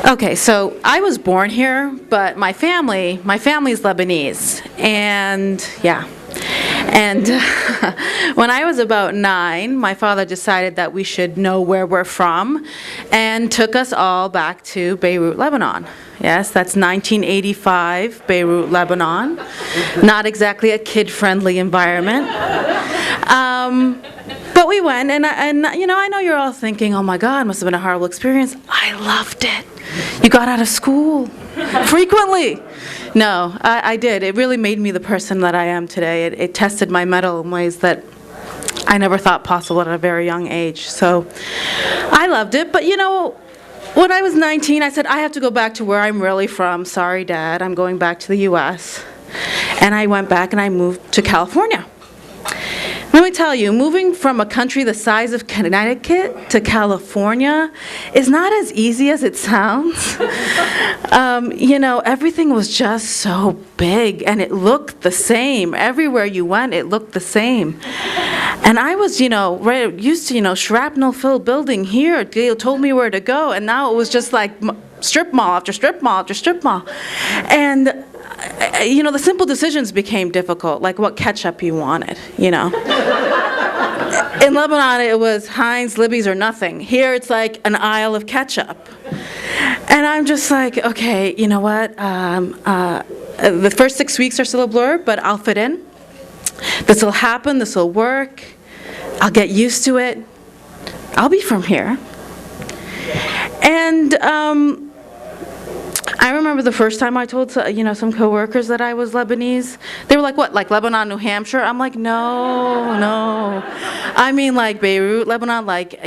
Okay, so I was born here, but my family's Lebanese, and yeah. And when I was about 9, my father decided that we should know where we're from and took us all back to Beirut, Lebanon. Yes, that's 1985, Beirut, Lebanon. Not exactly a kid-friendly environment. But we went, and I know you're all thinking, oh my God, must have been a horrible experience. I loved it. You got out of school frequently. No, I did. It really made me the person that I am today. It tested my mettle in ways that I never thought possible at a very young age. So I loved it. But when I was 19, I said, I have to go back to where I'm really from. Sorry, Dad, I'm going back to the U.S. And I went back and I moved to California. Let me tell you, moving from a country the size of Connecticut to California is not as easy as it sounds. Everything was just so big, and it looked the same. Everywhere you went, it looked the same. And I was, used to, shrapnel-filled building here. They told me where to go, and now it was just like strip mall after strip mall after strip mall. And the simple decisions became difficult, like what ketchup you wanted, In Lebanon, it was Heinz, Libby's, or nothing. Here, it's like an aisle of ketchup. And I'm just like, okay, you know what? The first 6 weeks are still a blur, but I'll fit in. This will happen. This will work. I'll get used to it. I'll be from here. And I remember the first time I told some coworkers that I was Lebanese. They were like, what, like Lebanon, New Hampshire? I'm like, no. I mean like Beirut, Lebanon, like,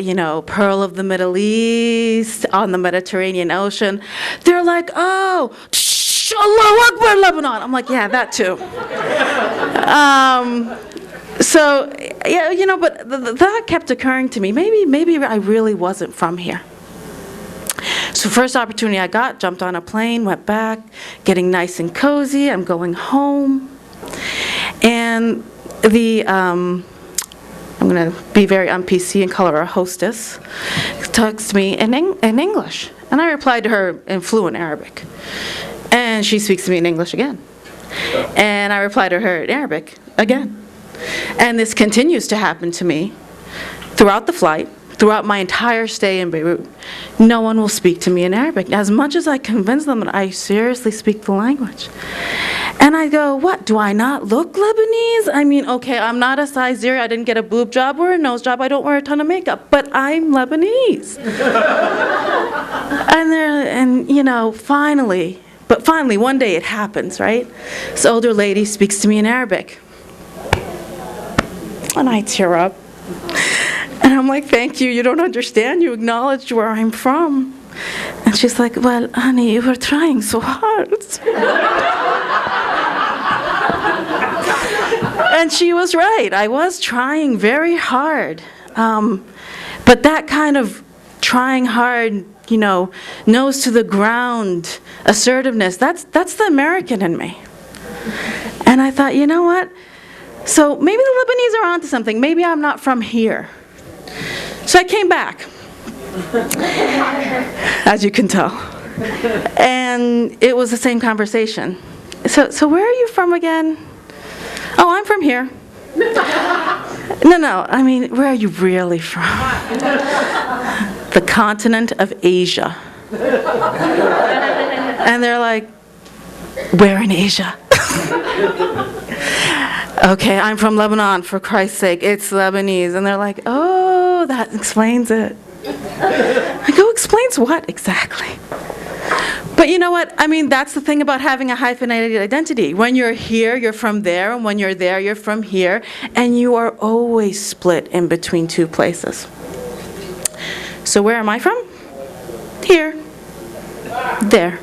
Pearl of the Middle East, on the Mediterranean Ocean. They're like, oh, Allahu Akbar, Lebanon. I'm like, yeah, that too. So, yeah, but that kept occurring to me. Maybe I really wasn't from here. So first opportunity I got, jumped on a plane, went back, getting nice and cozy. I'm going home. And I'm going to be very un-PC and call her a hostess, talks to me in English. And I replied to her in fluent Arabic. And she speaks to me in English again. And I replied to her in Arabic again. And this continues to happen to me throughout the flight. Throughout my entire stay in Beirut, no one will speak to me in Arabic. As much as I convince them that I seriously speak the language. And I go, what, do I not look Lebanese? I mean, okay, I'm not a size 0, I didn't get a boob job or a nose job, I don't wear a ton of makeup, but I'm Lebanese. Finally, one day it happens, right? This older lady speaks to me in Arabic. And I tear up. And I'm like, thank you, you don't understand, you acknowledged where I'm from. And she's like, well, honey, you were trying so hard. And she was right, I was trying very hard. But that kind of trying hard, nose to the ground assertiveness, that's the American in me. And I thought, you know what? So maybe the Lebanese are onto something. Maybe I'm not from here. So I came back, as you can tell, and it was the same conversation. So where are you from again? Oh, I'm from here. No, I mean, where are you really from? The continent of Asia. And they're like, where in Asia? Okay, I'm from Lebanon, for Christ's sake, it's Lebanese. And they're like, oh, that explains it. I go, explains what exactly? But you know what? I mean, that's the thing about having a hyphenated identity. When you're here, you're from there, and when you're there, you're from here, and you are always split in between two places. So where am I from? Here. There.